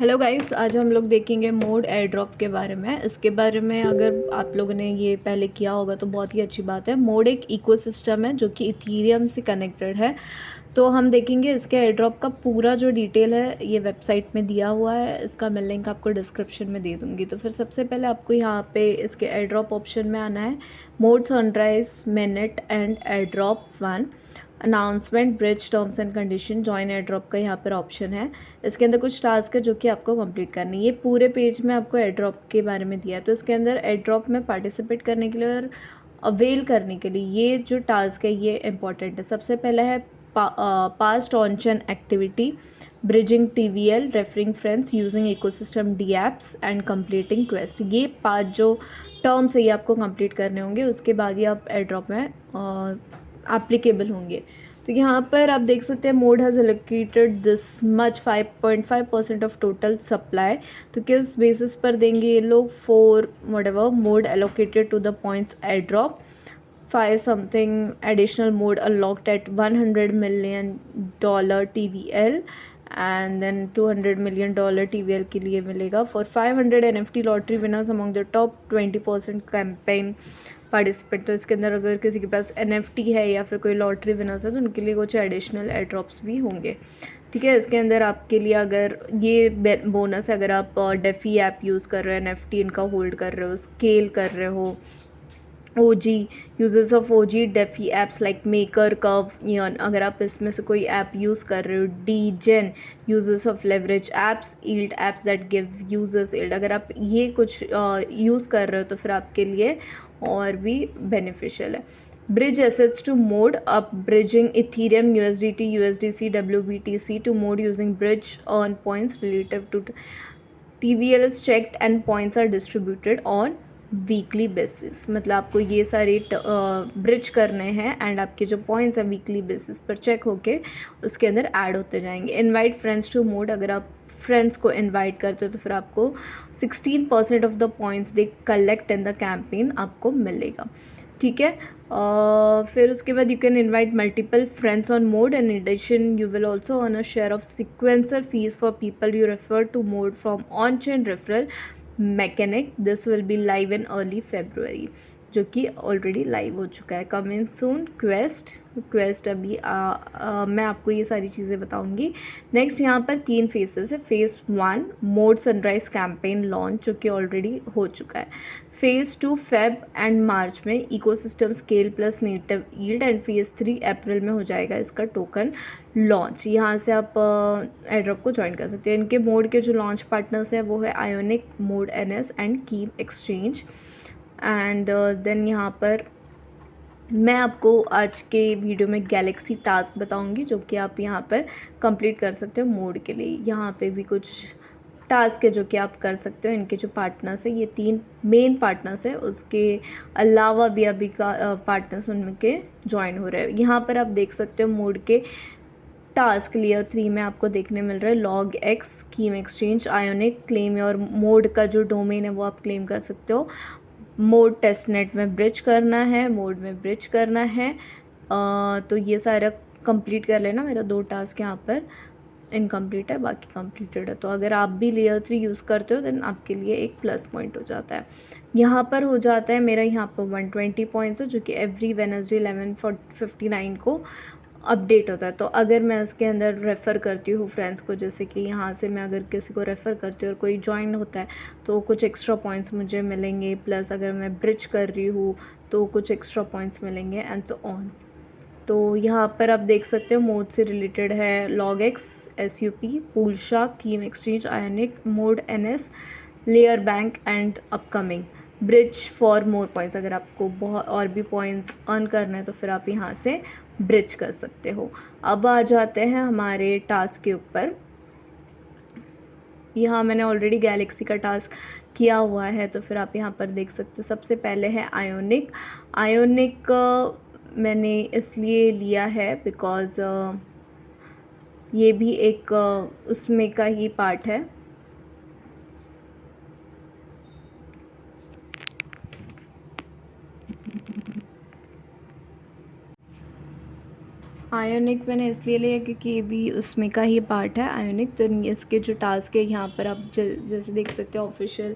Hello guys, आज हम लोग देखेंगे मोड एयर ड्रॉप के बारे में। इसके बारे में अगर आप लोगों ने ये पहले किया होगा तो बहुत ही अच्छी बात है। मोड एक इकोसिस्टम है जो कि इथीरियम से कनेक्टेड है। तो हम देखेंगे इसके एयर ड्रॉप का पूरा जो डिटेल है ये वेबसाइट में दिया हुआ है। इसका मैं लिंक आपको डिस्क्रिप्शन में दे दूँगी। तो फिर सबसे पहले आपको यहाँ पे इसके एयर ड्रॉप ऑप्शन में आना है। Mode sunrise minute and air drop 1 announcement bridge terms and condition join air drop का यहाँ पर ऑप्शन है। इसके अंदर कुछ टास्क है जो कि आपको कंप्लीट करनी है। ये पूरे पेज में आपको एयर ड्रॉप के बारे में दिया है। तो इसके अंदर एयर ड्रॉप में पार्टिसिपेट करने के लिए और अवेल करने के लिए ये जो टास्क है ये इंपॉर्टेंट है। सबसे पहला है past on chain activity, bridging TVL, referring friends, using ecosystem D apps and completing quest. ये 5 जो टर्म्स है ये आपको कंप्लीट करने होंगे। उसके बाद ही आप एयर ड्रॉप में एप्लीकेबल होंगे। तो यहाँ पर आप देख सकते हैं Mode has allocated this much 5.5% of total supply. तो किस बेसिस पर देंगे ये लोग? For whatever Mode allocated to the points airdrop 5 something additional Mode unlocked at $100 million TVL and then $200 million TVL के लिए मिलेगा। फॉर 500 NFT lottery winners among the top 20% campaign participant. तो इसके अंदर अगर किसी के पास NFT है या फिर कोई लॉटरी विनर्स है तो उनके लिए कुछ एडिशनल एयर ड्रॉप्स भी होंगे। ठीक है, इसके अंदर आपके लिए अगर ये बोनस है, अगर आप डेफी ऐप यूज़ कर रहे हो, NFT इनका होल्ड कर रहे हो, स्केल कर रहे हो, OG users of OG DeFi apps like Maker Curve Yearn, अगर आप इसमें से कोई ऐप यूज़ कर रहे हो, degen users of leverage apps, yield apps that give users yield, अगर आप ये कुछ यूज़ कर रहे हो तो फिर आपके लिए और भी बेनिफिशियल है। Bridge assets to Mode, up bridging Ethereum USDT USDC WBTC to Mode using bridge earn points relative to TVL is checked and points are distributed on weekly basis. मतलब आपको ये सारे ब्रिज करने हैं एंड आपके जो points हैं weekly basis पर चेक होके उसके अंदर ऐड होते जाएंगे। इनवाइट फ्रेंड्स टू मोड, अगर आप फ्रेंड्स को इनवाइट करते हो तो फिर आपको 16% of the points they collect in the campaign आपको मिलेगा। ठीक है, फिर उसके बाद you can invite multiple friends on Mode. In addition you will also earn a share of sequencer fees for people you refer to Mode from on chain referral mechanic. This will be live in early February, जो कि already live हो चुका है। Coming soon quest अभी मैं आपको ये सारी चीज़ें बताऊंगी। नेक्स्ट यहाँ पर 3 फेजेस है। Phase 1 mode sunrise campaign launch, जो कि ऑलरेडी हो चुका है। फेज़ 2 फेब एंड मार्च में ecosystem scale plus native yield and phase 3 अप्रैल में हो जाएगा इसका टोकन लॉन्च। यहाँ से आप एयरड्रॉप को ज्वाइन कर सकते हैं। इनके मोड के जो लॉन्च पार्टनर्स हैं वो है Ionic, Mode NS and Kim exchange. And then यहाँ पर मैं आपको आज के वीडियो में गैलेक्सी टास्क बताऊंगी जो कि आप यहाँ पर कंप्लीट कर सकते हो मोड के लिए। यहाँ पे भी कुछ टास्क है जो कि आप कर सकते हो। इनके जो पार्टनर्स है, ये 3 मेन पार्टनर्स है, उसके अलावा भी अभी का पार्टनर्स उनके ज्वाइन हो रहे हैं। यहाँ पर आप देख सकते हो मोड के टास्क लेयर 3 में आपको देखने मिल रहा है LogX, Kim exchange, Ionic, claim your Mode का जो डोमेन है वो आप क्लेम कर सकते हो। मोड टेस्ट नेट में ब्रिज करना है, मोड में ब्रिज करना है। तो ये सारा कंप्लीट कर लेना। मेरा 2 टास्क यहाँ पर इनकम्प्लीट है, बाकी कंप्लीटेड है। तो अगर आप भी लेयर 3 यूज़ करते हो देन आपके लिए एक प्लस पॉइंट हो जाता है। यहाँ पर हो जाता है मेरा यहाँ पर 120 पॉइंट्स है, जो कि एवरी वेडनेसडे 11:59 को अपडेट होता है। तो अगर मैं इसके अंदर रेफ़र करती हूँ फ्रेंड्स को, जैसे कि यहाँ से मैं अगर किसी को रेफ़र करती हूँ और कोई ज्वाइन होता है तो कुछ एक्स्ट्रा पॉइंट्स मुझे मिलेंगे, प्लस अगर मैं ब्रिज कर रही हूँ तो कुछ एक्स्ट्रा पॉइंट्स मिलेंगे एंड सो ऑन। तो यहाँ पर आप देख सकते हो मोड से रिलेटेड है लॉग एक्स, SUP, पूलशा, Kim exchange, Ionic, Mode NS, Layer Bank and upcoming bridge for more points. अगर आपको बहुत और भी पॉइंट्स अर्न करना है तो फिर आप यहाँ से ब्रिज कर सकते हो। अब आ जाते हैं हमारे टास्क के ऊपर। यहाँ मैंने ऑलरेडी गैलेक्सी का टास्क किया हुआ है तो फिर आप यहाँ पर देख सकते हो। सबसे पहले है आयोनिक। आयोनिक मैंने इसलिए लिया है बिकॉज़ ये भी एक उसमें का ही पार्ट है। आयोनिक मैंने इसलिए लिया क्योंकि ये भी उसमें का ही पार्ट है आयोनिक। तो इसके जो टास्क है यहाँ पर आप जैसे देख सकते हो, ऑफिशियल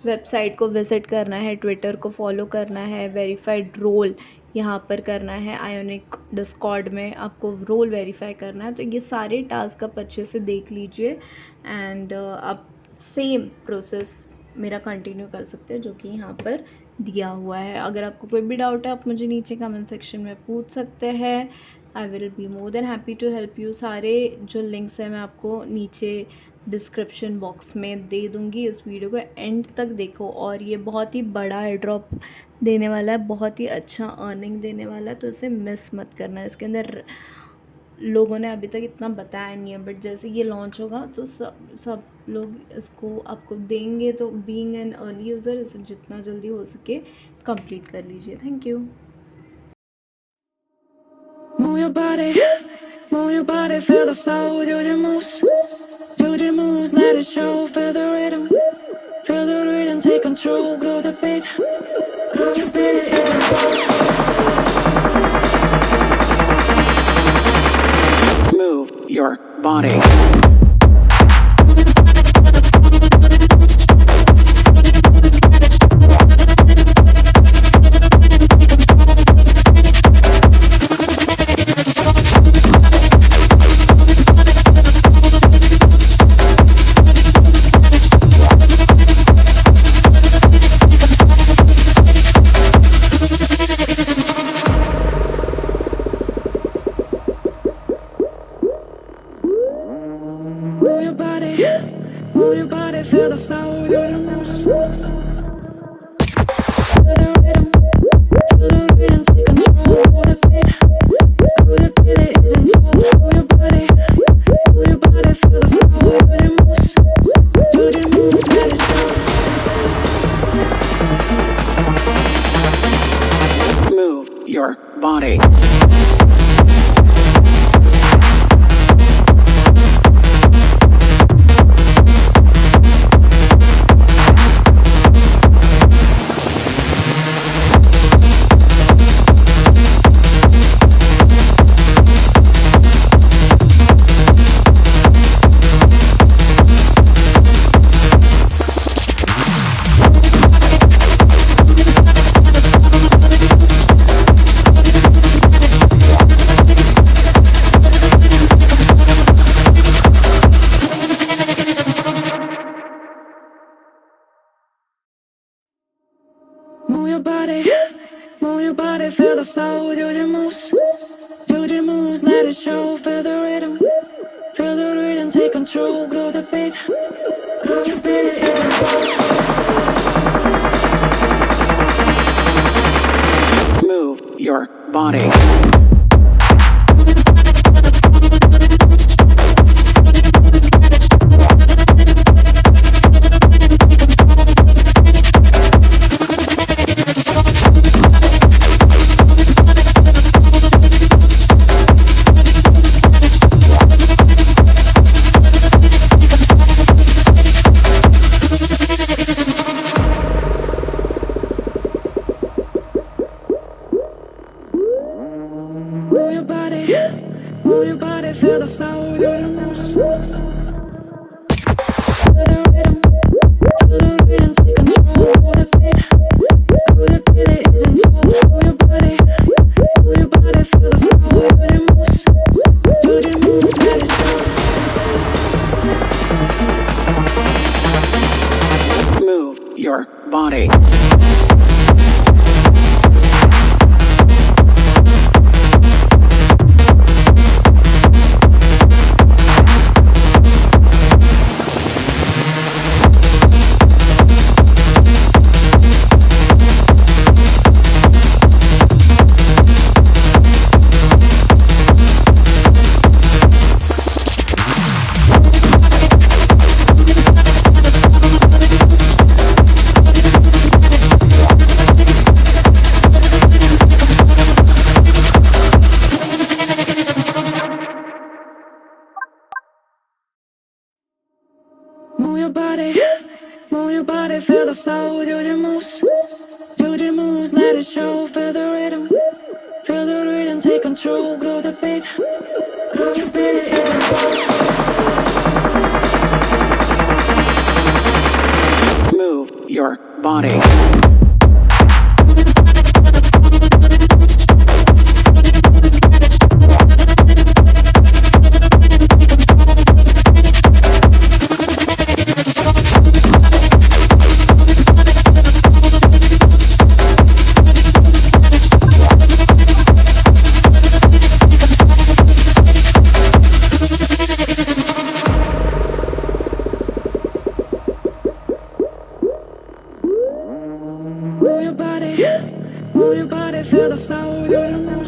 वेबसाइट को विज़िट करना है, ट्विटर को फॉलो करना है, वेरीफाइड रोल यहाँ पर करना है, आयोनिक डिस्कॉर्ड में आपको रोल वेरीफाई करना है। तो ये सारे टास्क आप अच्छे से देख लीजिए एंड आप सेम प्रोसेस मेरा कंटिन्यू कर सकते हैं जो कि यहाँ पर दिया हुआ है। अगर आपको कोई भी डाउट है आप मुझे नीचे कमेंट सेक्शन में पूछ सकते हैं। I will be more than happy to help you. सारे जो लिंक्स हैं मैं आपको नीचे डिस्क्रिप्शन बॉक्स में दे दूँगी। इस वीडियो को एंड तक देखो और ये बहुत ही बड़ा एयर ड्रॉप देने वाला है, बहुत ही अच्छा अर्निंग देने वाला है, तो इसे मिस मत करना। इसके अंदर लोगों ने अभी तक इतना बताया नहीं है, बट जैसे ये लॉन्च होगा तो सब लोग इसको आपको देंगे। तो बीइंग एन अर्ली यूज़र इसे जितना जल्दी हो सके कंप्लीट कर लीजिए। Thank you. Move your body, feel the flow, do the moves, let it show, feel the rhythm, take control, grow the beat, Move your body. move your body, feel the flow, do the moves. Take control, go the beat, it isn't fall. Move your body, feel the flow, do the moves, let it show. Move your body. Move your body, feel the flow, do the moves, let it show, feel the rhythm, take control, grow the beat, it isn't fall. Move your body. Move your body, feel the flow, do the moves. Feel the rhythm, take control, go the beat, it isn't fall. Move your body, feel the flow, do the moves, let it show. Move your body. Move your body, feel the flow, do the moves, let it show, feel the rhythm, and take control. Grow the beat is involved. Move your body. Move your body, feel the flow.